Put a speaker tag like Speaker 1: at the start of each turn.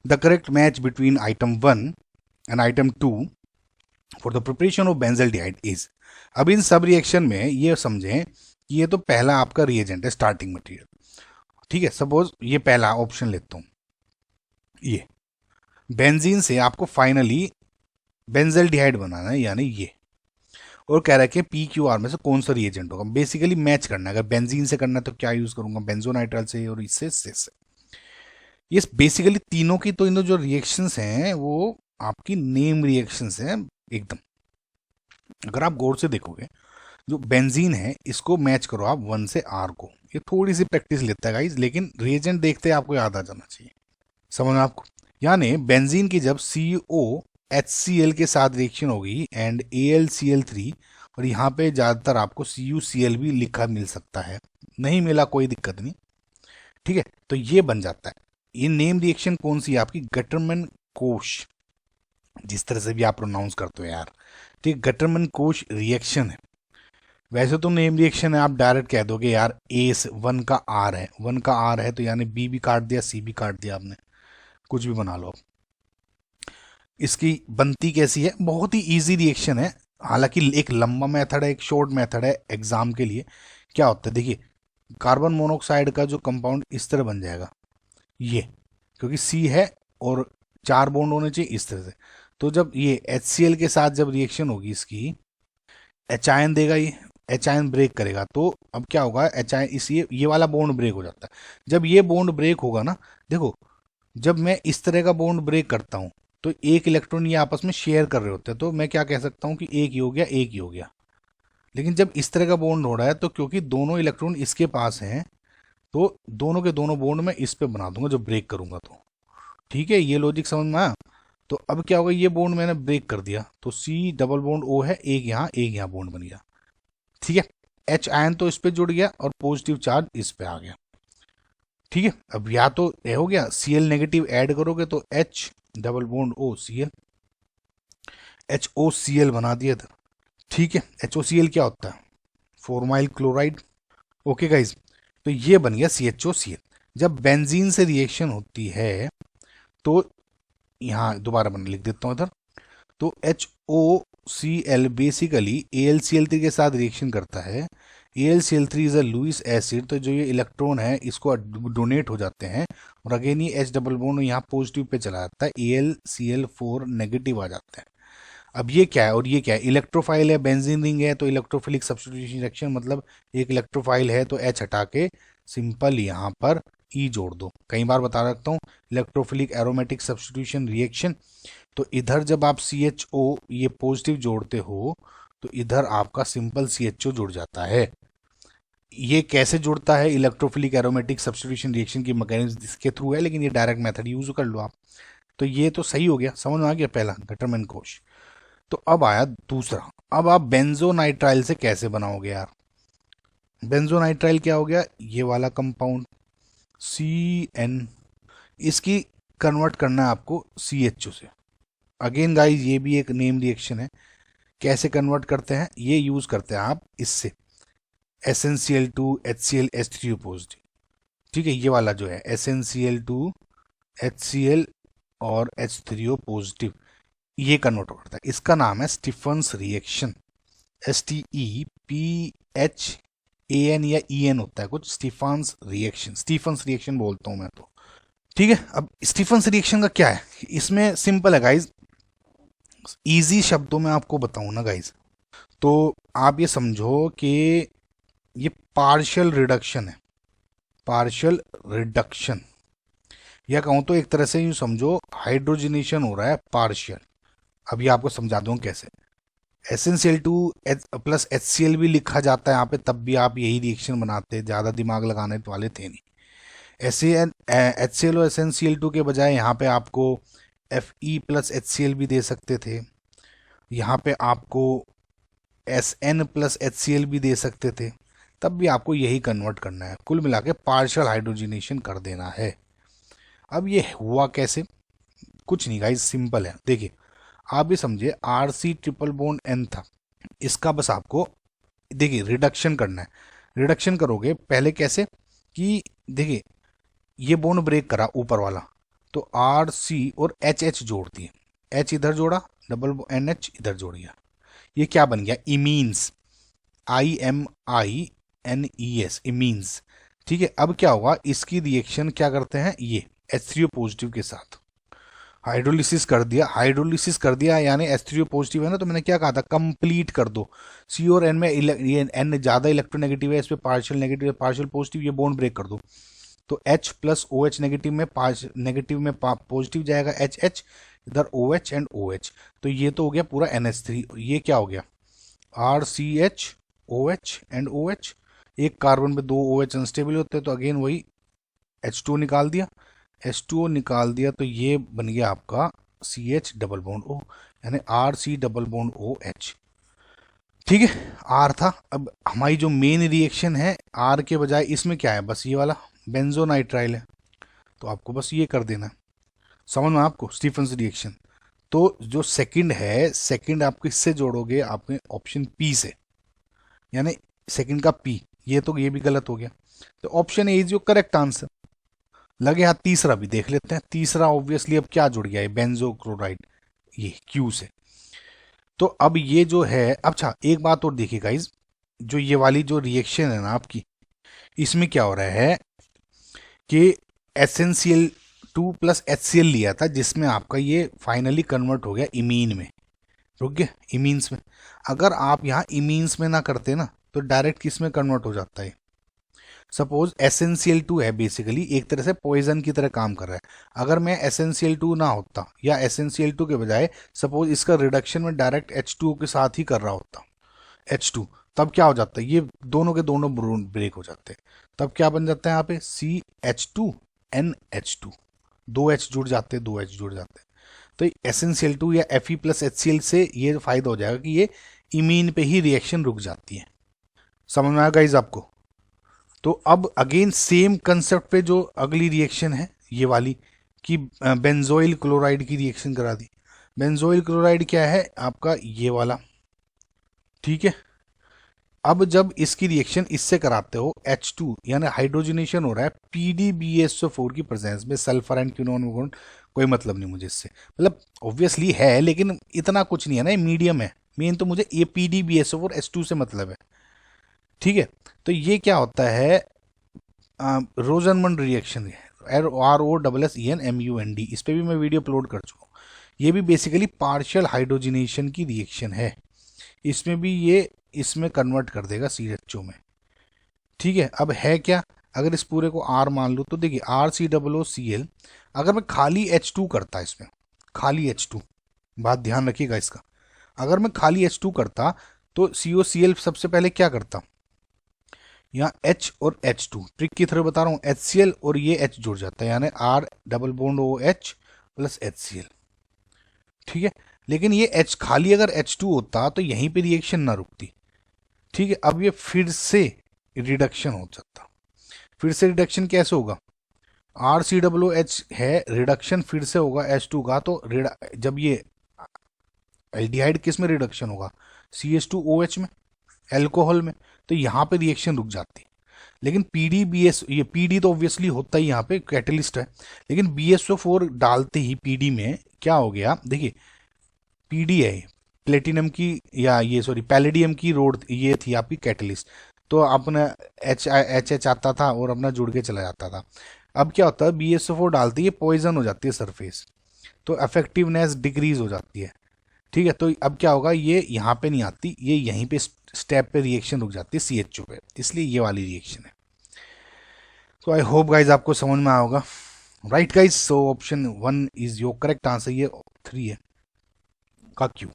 Speaker 1: The correct match between item 1 and item 2 for the preparation of benzaldehyde is. अब इन सब reaction में ये समझें कि ये तो पहला आपका रिएजेंट है, स्टार्टिंग मटेरियल। ठीक है, सपोज ये पहला ऑप्शन लेता हूं, ये बेंजीन से आपको फाइनली बेंजल्डिहाइड बनाना है, यानी ये। और कह रहा है कि पी क्यू आर में से कौन सा रिएजेंट होगा, बेसिकली मैच करना है। अगर बेंजीन से करना है तो क्या यूज करूंगा, बेंजोनाइट्राइल से, और इससे। ये बेसिकली तीनों की तो इन जो रिएक्शंस हैं वो आपकी नेम रिएक्शंस हैं एकदम। अगर आप गौर से देखोगे, जो बेंजीन है इसको मैच करो आप 1 से आर को। ये थोड़ी सी प्रैक्टिस लेता है गाइज, लेकिन रिएजेंट देखते आपको याद आ जाना चाहिए। समझ में आपको? यानी बेंजीन की जब CO HCl के साथ रिएक्शन होगी एंड AlCl3, और यहाँ पे ज़्यादातर आपको CuCl भी लिखा मिल सकता है, नहीं मिला कोई दिक्कत नहीं। ठीक है, तो ये बन जाता है। ये नेम रिएक्शन कौन सी है आपकी, गटरमैन कोश, जिस तरह से भी आप प्रोनाउंस करते हो यार। ठीक, गटरमैन कोश रिएक्शन है। वैसे तो नेम रिएक्शन है, आप डायरेक्ट कह दोगे यार एस 1 का आर है, 1 का आर है तो यानी बी भी काट दिया, सी भी काट दिया आपने, कुछ भी बना लो। इसकी बनती कैसी है, बहुत ही इजी रिएक्शन है। हालांकि एक लंबा मेथड है, एक शॉर्ट मेथड है एग्जाम के लिए। क्या होता है देखिए, कार्बन मोनोऑक्साइड का जो कंपाउंड इस तरह बन जाएगा ये, क्योंकि सी है और 4 बॉन्ड होने चाहिए इस तरह से। तो जब ये HCl के साथ जब रिएक्शन होगी इसकी, एच आयन देगा, ये एच आयन ब्रेक करेगा, तो अब क्या होगा, एच आयन इस ये वाला बॉन्ड ब्रेक हो जाता है। जब ये बॉन्ड ब्रेक होगा ना, देखो जब मैं इस तरह का बॉन्ड ब्रेक करता हूं तो एक इलेक्ट्रॉन ये आपस में शेयर कर रहे होते हैं, तो मैं क्या कह सकता हूं कि एक ही हो गया, एक ही हो गया। लेकिन जब इस तरह का बॉन्ड हो रहा है तो क्योंकि दोनों इलेक्ट्रॉन इसके पास हैं, तो दोनों के दोनों बॉन्ड मैं इस पे बना दूंगा जब ब्रेक करूंगा तो। ठीक है, ये लॉजिक समझ में आया? तो अब क्या होगा, ये बॉन्ड मैंने ब्रेक कर दिया तो C डबल बॉन्ड O है, एक यहाँ बॉन्ड बन गया। ठीक है, H आयन तो इस पे जुड़ गया और पॉजिटिव चार्ज इस पे आ गया। ठीक है, अब या तो ये हो गया, Cl नेगेटिव ऐड करोगे तो H double bond O Cl, HOCl बना दिया था। ठीक है, HOCl क्या होता है, फॉर्माइल क्लोराइड। ओके गाइज, तो ये बन गया CHOCl। जब बेंजीन से रिएक्शन होती है तो यहाँ दोबारा मैं लिख देता हूँ इधर, तो HOCl बेसिकली AlCl3 के साथ रिएक्शन करता है। AlCl3 is a Lewis acid, तो जो ये इलेक्ट्रॉन है इसको डोनेट हो जाते हैं और अगेन ये H डबल बॉन्ड यहाँ पॉजिटिव पे चला जाता है, AlCl4 नेगेटिव आ जाता है। अब ये क्या है और ये क्या है, इलेक्ट्रोफाइल है, बेंजीन रिंग है, तो इलेक्ट्रोफिलिक सब्स्टिट्यूशन रिएक्शन मतलब एक इलेक्ट्रोफाइल है तो H हटा के सिंपल यहाँ पर E जोड़ दो। कई बार बता रखता हूँ, इलेक्ट्रोफिलिक एरोमेटिक सब्स्टिट्यूशन रिएक्शन। तो इधर जब आप CHO ये पॉजिटिव जोड़ते हो तो इधर आपका सिंपल CHO जुड़ जाता है। ये कैसे जुड़ता है, इलेक्ट्रोफिलिक एरोमेटिक सब्स्टिट्यूशन रिएक्शन की मैकेनिज्म इसके थ्रू है, लेकिन ये डायरेक्ट मेथड यूज कर लो आप। तो ये तो सही हो गया, समझ में आ गया पहला गटरमैन कोश। तो अब आया दूसरा, अब आप बेंजोनाइट्राइल से कैसे बनाओगे यार। बेंजोनाइट्राइल क्या हो गया, ये वाला कंपाउंड CN, इसकी कन्वर्ट करना है आपको CHO से। अगेन गाइस ये भी एक नेम रिएक्शन है। कैसे कन्वर्ट करते हैं, ये यूज करते हैं आप इससे, SnCl2 HCl H3O पॉजिटिव। ठीक है, ये वाला जो है SnCl2 HCl और H3O पॉजिटिव, ये कन्वर्ट करता है। इसका नाम है स्टीफन्स रिएक्शन, STEPHAN या EN होता है कुछ, स्टीफन्स रिएक्शन, स्टीफन्स रिएक्शन बोलता हूं मैं तो। ठीक है, अब स्टीफन्स रिएक्शन का क्या है, इसमें सिंपल है गाइज, इजी शब्दों में आपको बताऊं ना गाइज, तो आप ये समझो कि ये पार्शियल रिडक्शन है, पार्शियल रिडक्शन, या कहूं तो एक तरह से यूं समझो हाइड्रोजनेशन हो रहा है पार्शियल। अभी आपको समझा दूं कैसे। SnCl2 प्लस HCl भी लिखा जाता है यहाँ पे, तब भी आप यही रिएक्शन बनाते, ज़्यादा दिमाग लगाने वाले थे नहीं। HCl और SnCl2 के बजाय यहाँ पे आपको Fe प्लस HCl भी दे सकते थे, यहाँ पे आपको Sn प्लस HCl भी दे सकते थे, तब भी आपको यही कन्वर्ट करना है, कुल मिला के पार्शियल हाइड्रोजनेशन कर देना है। अब ये हुआ कैसे, कुछ नहीं गाइस, सिंपल है। देखिए आप भी समझिए, RC ट्रिपल बॉन्ड N था, इसका बस आपको देखिए रिडक्शन करना है। रिडक्शन करोगे पहले कैसे कि देखिए ये बॉन्ड ब्रेक करा ऊपर वाला, तो आर सी और एच एच जोड़ दिए, एच इधर जोड़ा, डबल एन एच इधर जोड़ दिया, ये क्या बन गया, इमीन्स, IMINES, इमीन्स। ठीक है, अब क्या होगा, इसकी रिएक्शन क्या करते हैं, ये H3O पॉजिटिव के साथ हाइड्रोलिसिस कर दिया, हाइड्रोलिसिस कर दिया यानी H3O पॉजिटिव है ना, तो मैंने क्या कहा था, कंप्लीट कर दो। C और N में ये N ज़्यादा इलेक्ट्रोनेगेटिव है, इस पर पार्शियल नेगेटिव है, पार्शियल पॉजिटिव, ये बॉन्ड ब्रेक कर दो। तो H प्लस OH नेगेटिव में नेगेटिव में पॉजिटिव जाएगा HH, इधर OH एंड OH, तो ये तो हो गया पूरा NH3। ये क्या हो गया, RCH OH एंड OH, एक कार्बन पे 2 OH अनस्टेबल होते हैं, तो अगेन वही H2O निकाल दिया, H2O निकाल दिया, तो ये बन गया आपका CH डबल बॉन्ड O, यानी RC डबल बॉन्ड OH। ठीक है, R था। अब हमारी जो मेन रिएक्शन है R के बजाय इसमें क्या है, बस ये वाला बेंजोनाइट्राइल है, तो आपको बस ये कर देना, समझ में आपको स्टीफन्स रिएक्शन। तो जो सेकंड है, सेकंड आप किससे जोड़ोगे, आपने ऑप्शन पी से, यानी सेकंड का पी, ये तो ये भी गलत हो गया, तो option A is your correct answer. लगे हाथ तीसरा भी देख लेते हैं। तीसरा ऑब्वियसली अब क्या जुड़ गया है, बेंजोक्लोराइड, ये क्यू से। तो अब ये जो है, अच्छा एक बात और देखिए गाइज, जो ये वाली जो रिएक्शन है ना आपकी, इसमें क्या हो रहा है कि SnCl2 प्लस HCl लिया था, जिसमें आपका ये फाइनली कन्वर्ट हो गया इमीन में, रुक गया इमीन्स में। अगर आप यहाँ इमीन्स में ना करते ना, तो डायरेक्ट किस में कन्वर्ट हो जाता है, सपोज SnCl2 है, बेसिकली एक तरह से पॉइजन की तरह काम कर रहा है। अगर मैं SnCl2 ना होता, या SnCl2 के बजाय सपोज इसका रिडक्शन में डायरेक्ट H2O के साथ ही कर रहा होता, H2, तब क्या हो जाता है, ये दोनों के दोनों ब्रेक हो जाते हैं। तब क्या बन जाता है यहाँ पे, CH2 NH2, 2H जुड़ जाते हैं, 2H जुड़ जाते हैं। तो SnCl2 या Fe प्लस HCl से ये फायदा हो जाएगा कि ये इमीन पे ही रिएक्शन रुक जाती है। समझ में आया गाइज आपको। तो अब अगेन सेम कंसेप्ट पे जो अगली रिएक्शन है ये वाली, कि बेंजोइल क्लोराइड की रिएक्शन करा दी। बेंजोइल क्लोराइड क्या है आपका, ये वाला, ठीक है। अब जब इसकी रिएक्शन इससे कराते हो H2, यानी हाइड्रोजनेशन हो रहा है PDBSO4 की प्रेजेंस में, सल्फर एंड क्विनोन, कोई मतलब नहीं मुझे इससे, मतलब ऑब्वियसली है लेकिन इतना कुछ नहीं है ना, ये मीडियम है। मेन तो मुझे ये PDBSO4 H2 से मतलब है, ठीक है। तो ये क्या होता है, रोजनमंड रिएक्शन है, ROSSENMUND, इस पे भी मैं वीडियो अपलोड कर चुका हूँ। ये भी बेसिकली पार्शियल हाइड्रोजनेशन की रिएक्शन है, इसमें भी ये इसमें कन्वर्ट कर देगा CHO में, ठीक है। अब है क्या, अगर इस पूरे को R मान लो, तो देखिए RCOOCl, अगर मैं खाली H2 करता इसमें, खाली H2, बात ध्यान रखिएगा इसका, अगर मैं खाली H2 करता तो COCl सबसे पहले क्या करता, यहाँ H और H2, ट्रिक की तरह बता रहा हूँ, HCl और ये H जुड़ जाता है, यानी R double bond OH plus HCl, ठीक है। लेकिन ये H खाली अगर H2 होता तो यहीं पे रिएक्शन ना रुकती, ठीक है। अब ये फिर से रिडक्शन हो जाता, फिर से रिडक्शन कैसे होगा, RCOOH है, रिडक्शन फिर से होगा H2 का, तो जब ये एल्डिहाइड किस में रिडक्शन होगा, CH2OH में, एल्कोहल में, तो यहाँ पे रिएक्शन रुक जाती। लेकिन PDBS, ये PD तो ऑब्वियसली होता ही यहाँ पे कैटलिस्ट है, लेकिन BSO4 डालते ही PD में क्या हो गया, देखिए PD है प्लेटिनम की, या ये सॉरी पैलेडियम की रोड, ये थी आपकी कैटलिस्ट, तो अपना HH आता था और अपना जुड़ के चला जाता था। अब क्या होता है, BSO4 डालते ही ये पॉइजन हो जाती है सरफेस, तो इफेक्टिवनेस डिक्रीज हो जाती है, ठीक है। तो अब क्या होगा, ये यहाँ पे नहीं आती, ये यहीं पे स्टेप पे रिएक्शन रुक जाती है CHO पे, इसलिए ये वाली रिएक्शन है। तो आई होप गाइज आपको समझ में आया होगा, right guys. So option 1 is your correct answer, ये 3 है का क्यू।